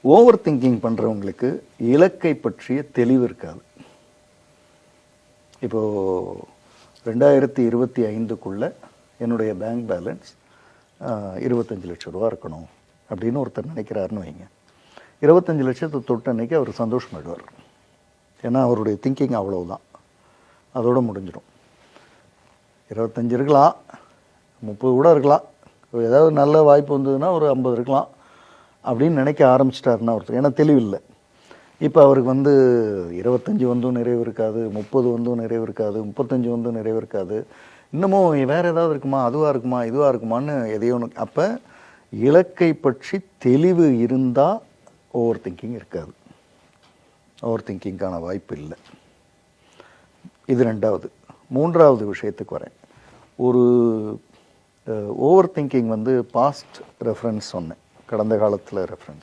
Over thinking பண்ணுறவங்களுக்கு இலக்கை பற்றிய தெளிவு இருக்காது. இப்போது 2025க்குள்ளே என்னுடைய பேங்க் பேலன்ஸ் 25 லட்ச ரூபா இருக்கணும் அப்படின்னு ஒருத்தர் நினைக்கிறாருன்னு வைங்க. 25 லட்சத்தை தொட்ட அன்னைக்கு அவர் சந்தோஷமாயிடுவார். ஏன்னா அவருடைய திங்கிங் அவ்வளவுதான், அதோடு முடிஞ்சிடும். 25 இருக்கலாம், 30 கூட இருக்கலாம், ஏதாவது நல்ல வாய்ப்பு வந்ததுன்னா ஒரு 50 இருக்கலாம் அப்படின்னு நினைக்க ஆரம்பிச்சிட்டாருன்னா ஒருத்தர், ஏன்னா தெளிவில்லை. இப்போ அவருக்கு 25 வந்தும் நிறைவு இருக்காது, 30 வந்தும் நிறைவு இருக்காது, 35 வந்தும் நிறைவு இருக்காது, இன்னமும் வேறு ஏதாவது இருக்குமா, அதுவாக இருக்குமா, இதுவாக இருக்குமான்னு எதையோ ஒன்று. அப்போ இலக்கை பற்றி தெளிவு இருந்தால் ஓவர் திங்கிங் இருக்காது, ஓவர் திங்கிங்கான வாய்ப்பு இல்லை. இது ரெண்டாவது. மூன்றாவது விஷயத்துக்கு வரேன். ஒரு ஓவர் திங்கிங் பாஸ்ட் ரெஃபரன்ஸ் சொன்னேன், கடந்த காலத்தில் ரெஃபரன்ஸ்.